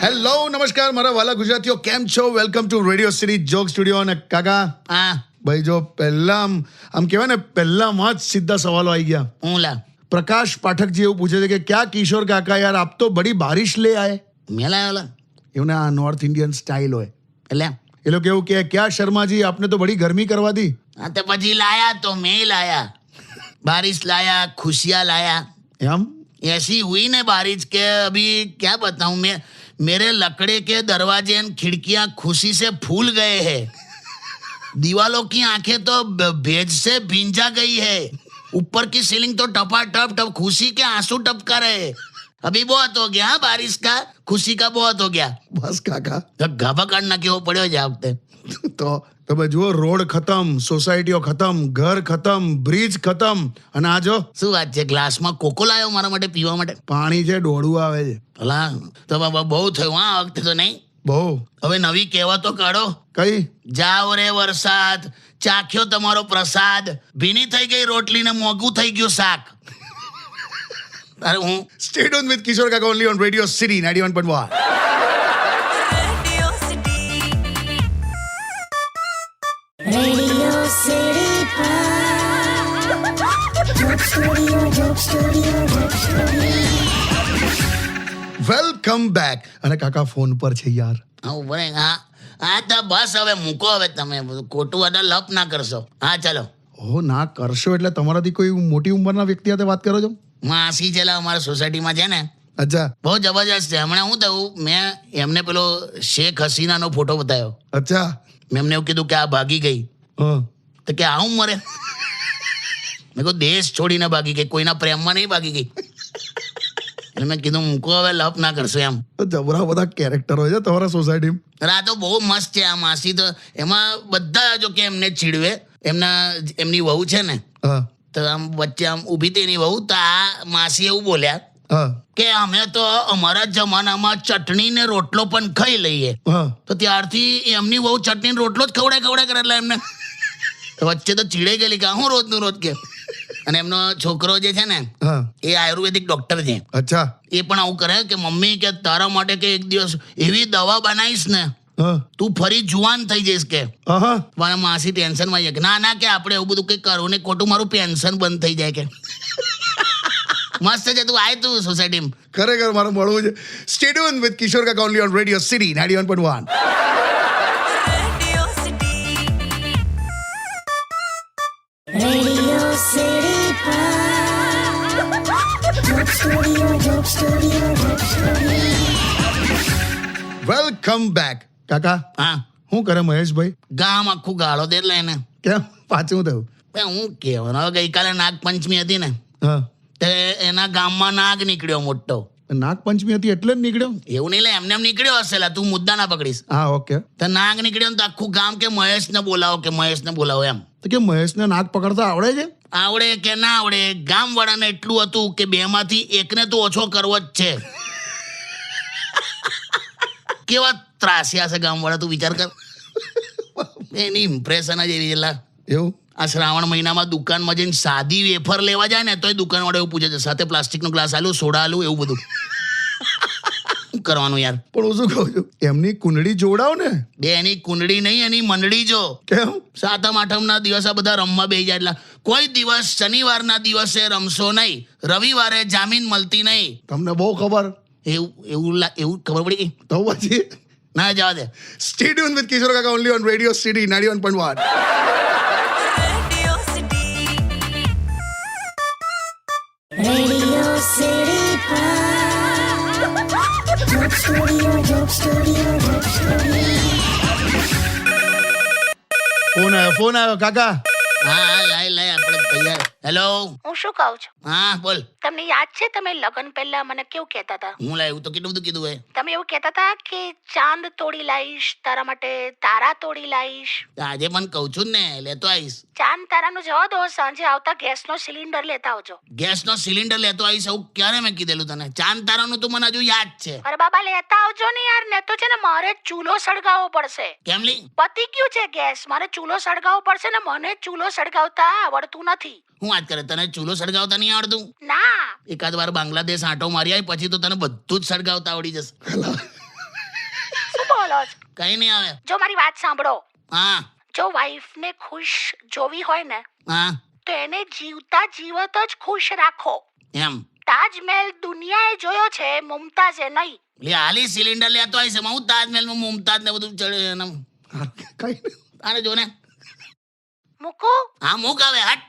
Hello નમસ્કાર મારા વાલા ગુજરાતીઓ, કેમ છો? Welcome to radio city joke studio. અને કાકા ભાઈ, જો પહેલા આમ કહેવાય ને, પહેલામાં જ સીધા સવાલો આવી ગયા. હું લા પ્રકાશ પાઠકજી એવું પૂછે છે કે ક્યાં કિશોર કાકા યાર, આપ તો બડી બારિશ લે આए. મેલા લા એવું ને, આ નોર્થ ઇન્ડિયન સ્ટાઇલ હોય એટલે એ લોકો એવું કે ક્યાં શર્માજી આપને તો બડી ગરમી કરવા દી. હા તો પછી લાયા તો मैं लाया, बारिश लाया, खुशियाँ लाया. એમ ऐसी हुई ने बारिश के अभी क्या बताऊं मैं, मेरे लकड़े के दरवाजे और खिड़कियां खुशी से फूल गए हैं. दीवालों की आंखें तो भेज से भींजा गई है. ऊपर की सीलिंग तो टपा टप खुशी के आंसू टपका रहे. अभी बहुत हो गया हाँ बारिश का, खुशी का बहुत हो गया. બસ કાકા. તો ગાભા કાઢ નાખ્યો પડ્યો છે આ વખતે. તો તમે જુઓ, રોડ ખતમ, સોસાયટીઓ ખતમ, ઘર ખતમ, બ્રિજ ખતમ, અને આ જો શું વાત છે, ગ્લાસમાં કોકો લાવ્યો મારા માટે પીવા માટે. પાણી છે ડોળું આવે છે. ભલા તો બાબા બહુ થયું હા આ વખતે તો. નહીં બહુ. હવે નવી કહેવતો કાઢો. કઈ? જાઓ રે વરસાદ, ચાખ્યો તમારો પ્રસાદ, ભીની થઈ ગઈ રોટલી ને મોંઘું થઈ ગયું શાક. અરે હું Stay tuned with Kishore Kaka only on Radio City 91.1. Radio City Joke Studio. Welcome back. અને કાકા ફોન પર છે યાર. હા ઉભો રહે. હા તો બસ હવે મૂકો. હવે તમે ખોટું અડા લપ ના કરશો. હા ચાલો. ઓ ના કરશો એટલે તમારાથી કોઈ મોટી ઉંમરના વ્યક્તિ સાથે વાત કરો છો? માસી છેલ્લા અમારા સોસાયટીમાં છે ને, અચ્છા બહુ જબરજસ્ત છે. હમણાં હું થયું, મેં એમને પેલો શેખ હસીનાનો ફોટો બતાવ્યો. અચ્છા. મેં એમને એવું કીધું કે આ ભાગી ગઈ. હા. તો કે આવું મરે. મેં કહું દેશ છોડીને ભાગી ગઈ, કોઈના પ્રેમમાં નહીં ભાગી ગઈ. એટલે મેં કીધું મૂકો હવે લપ ના કરશો એમ. તો જબરા બધા કેરેક્ટર હોય છે તમારા સોસાયટીમાં. આ તો બહુ મસ્ત છે આ માસી. તો એમાં બધા જો કે એમને ચીડવે. એમની વહુ છે ને, હા તો આમ વચ્ચે આમ ઊભી હતી એની વહુ. તો આ માસી એવું બોલ્યા હા કે અમે તો અમારા જમાનામાં ચટણી ને રોટલો પણ ખાઈ લઈએ. હા. તો ત્યારથી એમની વહુ ચટણી ને રોટલો જ ખવડાય કરે. એટલે એમને તો વચ્ચે તો ચીડાઈ ગયેલી કે હું રોજનું રોજ કે. અને એમનો છોકરો જે છે ને, હા. એ આયુર્વેદિક ડોક્ટર છે. અચ્છા. એ પણ આવું કરે કે મમ્મી કે તારા માટે કે એક દિવસ એવી દવા બનાવીશ ને, હા તું ફરી જુવાન થઈ જઈશ કે. હા. મારા માસી ટેન્શનમાં છે કે ના કે આપણે એવું બધું કંઈ કરવું ને, ખોટું મારું પેન્શન બંધ થઈ જાય કે. મસ્ત છે. તું આય તું સોસાયટીમાં. ખરેખર મારે મળવું છે. Stay tuned with Kishore Kaka only on Radio City 91.1. Radio City Joke Studio. Welcome back. કાકા હા શું કરે મહેશભાઈ? ગામ આખું ગાળો દે એટલે એને. કેમ પાછું થયું? હું કહેવાનું, હવે ગઈકાલે નાગપંચમી હતી ને, હા. તે એના ગામમાં નાગ નીકળ્યો મોટો. નાગપંચમી હતી એટલે જ નીકળ્યો? એવું નહીં લે, એમને એમ નીકળ્યો હશે લા, તું મુદ્દા ના પકડીશ. હા ઓકે. તો નાગ નીકળ્યો ને તો આખું ગામ કે મહેશને બોલાવો એમ. તો કે મહેશને નાગ પકડતા આવડે છે? આવડે કે ના આવડે, ગામ વાળાને એટલું હતું કે બેમાંથી એકને તો ઓછો કરવો જ છે. કેવા ત્રાસ્યા છે ગામ વાળા, તું વિચાર કર. એની ઇમ્પ્રેશન જ એવી છે લા. એવું? આ શ્રાવણ મહિનામાં દુકાનમાં જઈને સાદી વેફર લેવા જાય ને, તોય દુકાન વાળો એવું પૂછે છે સાથે પ્લાસ્ટિકનો ગ્લાસ આલું, સોડા આલું, એવું બધું. શું કરવાનું યાર. પણ હું શું કહું છું, એમની કુંડળી જોડાવ ને. બે એની કુંડળી નહીં, એની મંડળી જો. કેમ? સાતમ આઠમના દિવસે બધા રમવા બેસી જાય. એટલે કોઈ દિવસ શનિવારના દિવસે રમશો નહીં, રવિવારે જામીન મળતી નહીં. તમને બહુ ખબર. એવું ખબર પડી ગઈ તો પછી ના જવા દે. Stay tuned with Kishore Kaka only on Radio City 91.1. Radio City Joke Studio. Phone આવ્યો કાકા. હા લાય આપણે તૈયાર. હેલો. હું શું કહું છું, હા બોલ. તમને યાદ છે તમે લગ્ન પહેલા મને કેવું કહેતા હતા? હું લાય, એવું તો કેટલું બધું કીધું હોય. તમે એવું કહેતા હતા કે ચાંદ તોડી લાવીશ, તારા માટે તારા તોડી લાવીશ. આજે પણ કહું છું ને, લેતો આવીશ. ચાંદ તારાનું જવા દો, સાંજે આવતા ગેસનો સિલિન્ડર લેતા આવજો. ગેસનો સિલિન્ડર લેતો આવીશ એવું ક્યારે મેં કીધેલું તને? ચાંદ તારાનું તો મને હજુ યાદ છે. અરે બાબા લેતા આવજો ને યાર, ને તો છે ને મારે ચૂલો સળગાવવો પડશે. કેમ લી? પતી ગયું છે ગેસ, મારે ચૂલો સળગાવવો પડશે ને મને ચૂલો સળગાવતા આવડતું નથી. હું વાત કરે, તને ચૂલો સળગાવતા નહીં આવડતું? ના. એકાદ વાર બાંગ્લાદેશ આંટો મારી આવી પછી તો તને બધું જ સળગાવતા આવડી જશે. શું બોલો છો? કઈ નહીં આવે. જો મારી વાત સાંભળો. હા જો વાઈફને ખુશ જોવી હોય ને હા તો એને જીવતા જીવત જ ખુશ રાખો. એમ તાજમહેલ દુનિયાએ જોયો છે, મુમતાઝે નહીં. લે હાલી સિલિન્ડર લેતો આવી છે, હું તાજમહેલમાં મુમતાજ ને બધું ચડે એમ. કઈ નહીં. આને જો ને. મૂકો. હા મૂક આવે હટ.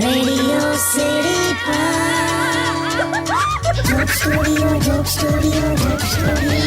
Radio City Joke Studio, Joke Studio, Joke Studio.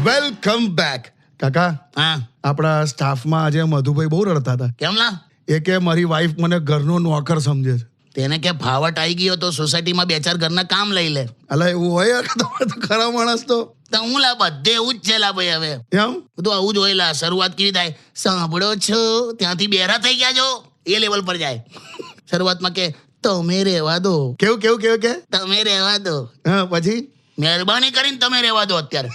Welcome back. કાકા, હા આપણા સ્ટાફમાં આજે મધુભાઈ બહુ રડતા હતા. કેમ લા? એ કે મારી વાઈફ મને ઘરનો નોકર સમજે છે. તેને કે ફાવટ આવી ગયો તો સોસાયટીમાં બે ચાર ઘરના કામ લઈ લે. અલા એવું હોય યાર, તમારે તો ખરા માણસ તો. તો હું લા બધે એવું જ છે લા ભાઈ. હવે એમ બધું આવું જ હોય લા. શરૂઆત કેવી થાય, સાંભળો છો ત્યાંથી બેરા થઈ ગયા છો એ લેવલ પર જાય. શરૂઆતમાં કે તમે રહેવા દો, કેવું કેવું કેવું કે તમે રહેવા દો, હા પછી મહેરબાની કરીને તમે રહેવા દો. અત્યારે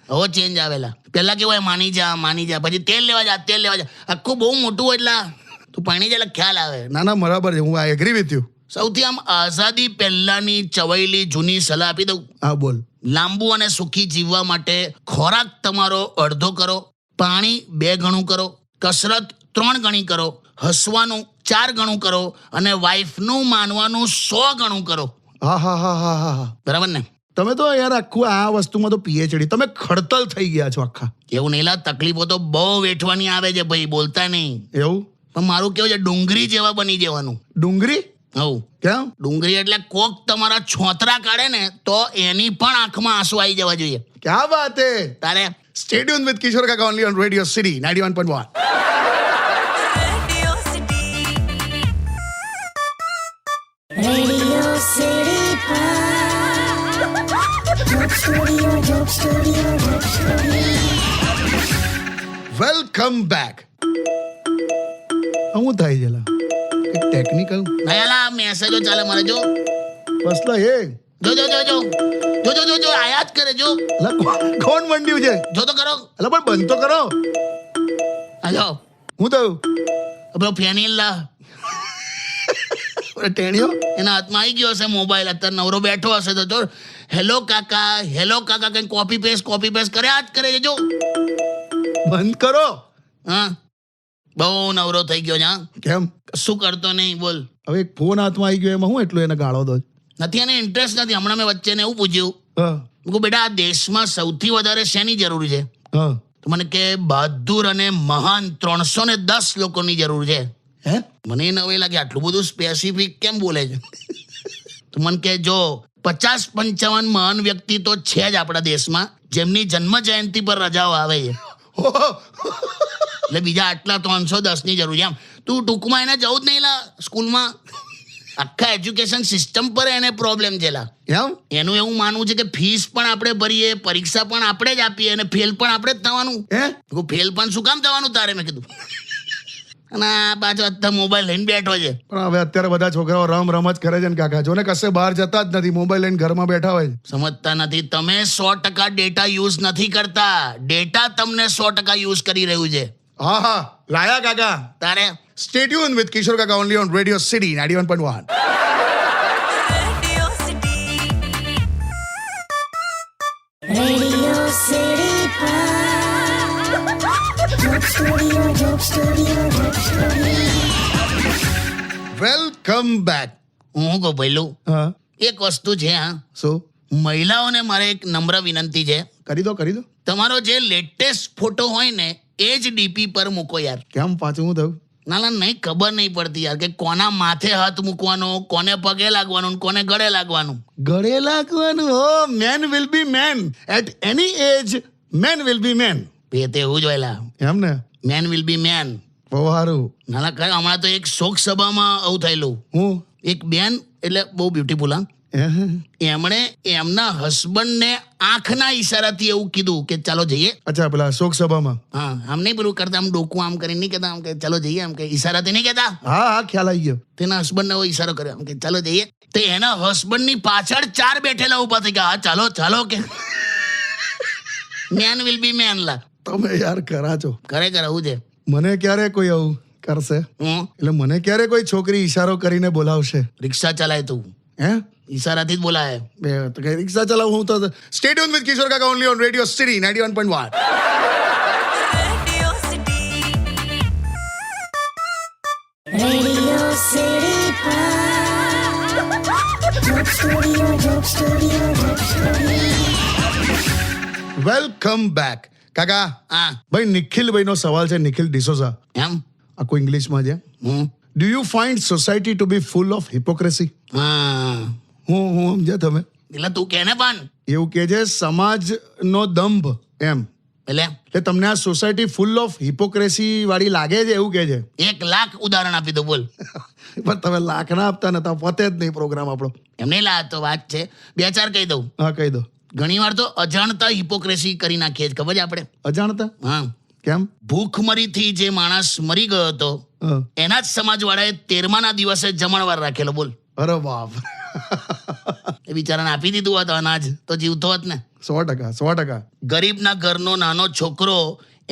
હવે ચેન્જ આવેલા. પહેલા કેવું હોય, માની જા, પછી તેલ લેવા જા. આખું બહુ મોટું હોય એટલે તું પાણી જાય એટલે ખ્યાલ આવે. ના ના બરાબર છે, હું આઈ એગ્રી વિથ યુ. સૌથી આમ આઝાદી પહેલાની ચવાયેલી જૂની સલાહ આપી દઉં. હા બોલ. લાંબુ અને સુખી જીવવા માટે ખોરાક તમારો અડધો કરો, પાણી 2 ગણું કરો, કસરત 3 ગણી કરો, હસવાનું 4 ગણું કરો અને વાઈફનું માનવાનું 100 ગણું કરો. હા હા હા હા હા હા. બરાબર ને? તમે તો યાર આખું આ વસ્તુમાં તો પીએચડી, તમે ખડતલ થઈ ગયા છો આખા. એવું નહીં લા, તકલીફો તો બહુ વેઠવાની આવે છે ભાઈ, બોલતા નહીં. એવું? પણ મારું કેવું છે, ડુંગળી જેવા બની જવાનું. ડુંગળી? હવ કેમ? ડુંગળી એટલે કોક તમારા છોતરા કાઢે ને તો એની પણ આંખમાં આંસુ આવી જવા જોઈએ. ક્યા બાત હે. તારે Stay tuned with Kishore Kaka only on Radio City 91.1. Radio City Joke Studio, Joke Studio, Joke Studio. Welcome back. શું થાય છે લા? એક ટેકનિકલ નયાલા મેસેજો ચાલે મારે. જો મસલા એ જો જો જો જો જો જો જો જો આયા જ કરે. જો લા કોણ મંડ્યું છે? જો તો કરો. અલા પણ બંધ તો કરો. હાલો હું થયું? પેલો ફેનિલ લા ટેણીઓ એના હાથમાં આવી ગયો હશે મોબાઈલ. અત્યારે નવરો બેઠો હશે તો જો હેલો કાકા કઈ કોપી પેસ્ટ કર્યા જ કરે છે. જો બંધ કરો. હા બહુ નવરો થઈ ગયો છે. હા કેમ? કશું કરતો નહીં. બોલ. હવે એક ફોન હાથમાં આવી ગયો એમાં હું એટલું એને ગાળો દો? નથી, એને ઇન્ટરેસ્ટ નથી. હમણાં મેં વચ્ચે એવું પૂછ્યું, હા મેં કહ્યું બેટા આ દેશમાં સૌથી વધારે શેની જરૂર છે? હા. તો મને કે બહાદુર અને મહાન 310 લોકોની જરૂર છે. હે? મને નવાઈ લાગે, આટલું બધું સ્પેસિફિક કેમ બોલે છે? તો મને કે જો 50-55 મહાન વ્યક્તિ તો છે જ આપણા દેશમાં જેમની જન્મ જયંતિ પર રજાઓ આવે છે. એટલે બીજા આટલા 310 જરૂર છે. એમ તું ટૂંકમાં એને જવું જ નહીં લા સ્કૂલમાં. આખા એજ્યુકેશન સિસ્ટમ પર એને પ્રોબ્લેમ છે લા. એમ? એનું એવું માનવું છે કે ફીસ પણ આપણે ભરીએ, પરીક્ષા પણ આપણે જ આપીએ અને ફેલ પણ આપણે જ થવાનું. હે? ફેલ પણ શું કામ થવાનું તારે? મેં કીધું. અને આ પાછો અત્યારે મોબાઈલ લઈને બેઠો છે. પણ હવે અત્યારે બધા છોકરાઓ રમ જ કરે છે ને કાકા. જોને કશે બહાર જતા જ નથી, મોબાઈલ લઈને ઘરમાં બેઠા હોય. સમજતા નથી. તમે 100% ડેટા યુઝ નથી કરતા, ડેટા તમને 100% યુઝ કરી રહ્યું છે. હા હા લાયા કાકા. તારે Stay tuned with Kishore Kaka only on Radio City 91.1. Radio City Joke Studio, Joke Studio, Joke Studio. Welcome back. હું કહું પહેલું હા એક વસ્તુ છે. હા શું? મહિલાઓને મારે એક નમ્ર વિનંતી છે. કરી દો. તમારો જે લેટેસ્ટ ફોટો હોય ને એ જ ડીપી પર મૂકો યાર. કેમ પાછું હું થયું? ના નહીં ખબર નહીં પડતી યાર કે કોના માથે હાથ મૂકવાનો, કોને પગે લાગવાનું, કોને ગળે લાગવાનું. ગળે લાગવાનું. હો, man will be man at any age. Man will be man. એ તો એવું જ હોયલા. એમ ને? Man will be man. બહુ સારું. નાના ખરે હમણાં તો એક શોક સભામાં આવું થયેલું. હું એક બેન એટલે બહુ બ્યુટીફુલ. હા એમણે એમના હસબન્ડને આંખના ઈશારાથી એવું કીધું કે ચાલો જઈએ. અચ્છા પેલા શોક સભામાં? હા આમ નહીં પેલું કરતા, આમ ડોકું આમ કરીને નહીં કહેતા, આમ કે ચાલો જઈએ, આમ કે ઈશારાથી નહીં કહેતા. હા હા ખ્યાલ આવી ગયો. તેના હસબન્ડને એવો ઈશારો કર્યો, આમ કે ચાલો જઈએ. તો એના હસબન્ડની પાછળ 4 બેઠેલા ઊભા થઈ ગયા. હા ચાલો કે મેન વિલ બી મેન લા. તમે યાર કરા છો. ખરેખર આવું છે. મને ક્યારે કોઈ આવું કરશે? હું એટલે મને ક્યારે કોઈ છોકરી ઈશારો કરીને બોલાવશે? રિક્ષા ચલાય તું, હે? ઈશારાથી જ બોલાય. બે તો કઈ રિક્ષા ચલાવું હું તો. સ્ટે ટ્યુન વિથ કિશોર કાકા only on radio city 91.1. Radio City Joke Studio, Joke Studio, Joke Studio. Welcome back. કાકા હા ભાઈ નિખિલભાઈનો સવાલ છે, નિખિલ ડિસોઝા. એમ. આખું ઇંગ્લિશમાં છે. હું do you find society to be full of hypocrisy? હા હું સમજ્યા તમે? એટલે તું કેને પણ એવું કે છે સમાજનો દંભ એમ. એટલે તમને આ સોસાયટી ફૂલ ઓફ હિપોક્રેસી વાળી લાગે છે એવું કે છે. 1 લાખ ઉદાહરણ આપી દો બોલ. પણ તમે લાખ ના આપતા ને તો પતે જ નહીં પ્રોગ્રામ આપણો. એમ નહીં લા, તો વાત છે 2-4 કહી દઉં. હા કહી દો. ઘણી વાર તો અજાણતા હિપોક્રેસી કરી નાખીએ છે, ખબર છે આપણે? અજાણતા? હા. કેમ? ભૂખમરીથી જે માણસ મરી ગયો હતો હા. એના જ સમાજવાળાએ 13મા દિવસે જમણવાર રાખેલો બોલ. અરે બાપ. એ બિચારાને આપી દીધું હોત અનાજ તો જીવતો હોત ને. 100%. ગરીબના ઘરનો નાનો છોકરો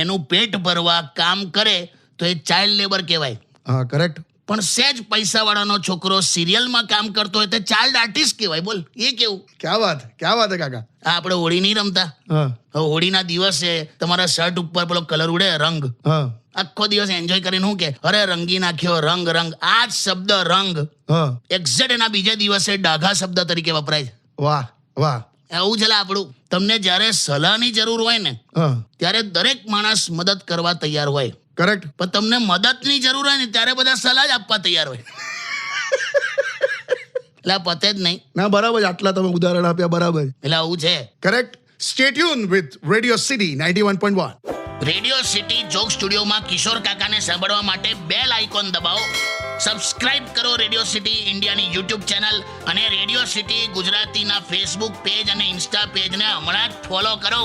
એનું પેટ ભરવા કામ કરે તો એ ચાઇલ્ડ લેબર કહેવાય. હા કરેક્ટ. પણ સહેજ પૈસાવાળાનો છોકરો સિરિયલમાં કામ કરતો હોય તો ચાઇલ્ડ આર્ટિસ્ટ કહેવાય. બોલ એ કેવું? ક્યાં વાત હે કાકા. આ આપણે હોળી નહીં રમતા? હા હવે હોળીના દિવસે તમારા શર્ટ ઉપર પેલો કલર ઉડે, રંગ. હા આખો દિવસ એન્જોય કરીને શું કે અરે રંગી નાખ્યો રંગ. આ જ શબ્દ રંગ હા. એક્ઝેક્ટ એના બીજા દિવસે ડાઘા શબ્દ તરીકે વપરાય છે. વાહ. એવું છે લા આપણું. તમને જ્યારે સલાહની જરૂર હોય ને હા ત્યારે દરેક માણસ મદદ કરવા તૈયાર હોય, કરેક્ટ. પણ તમને મદદની જરૂર હોય ને ત્યારે બધા સલાહ જ આપવા તૈયાર હોય. એટલે આ પતે જ નહીં. ના બરાબર, આટલા તમે ઉદાહરણ આપ્યા બરાબર. એટલે આવું છે. Correct. Stay tune with radio city 91.1. Radio city joke સ્ટુડિયોમાં કિશોર કાકાને સાંભળવા માટે બેલ આઇકોન દબાવો. સબસ્ક્રાઇબ કરો રેડિયો સિટી ઇન્ડિયાની યુટ્યુબ ચેનલ અને રેડિયો સિટી ગુજરાતીના ફેસબુક પેજ અને ઇન્સ્ટા પેજને હમણાં જ ફોલો કરો.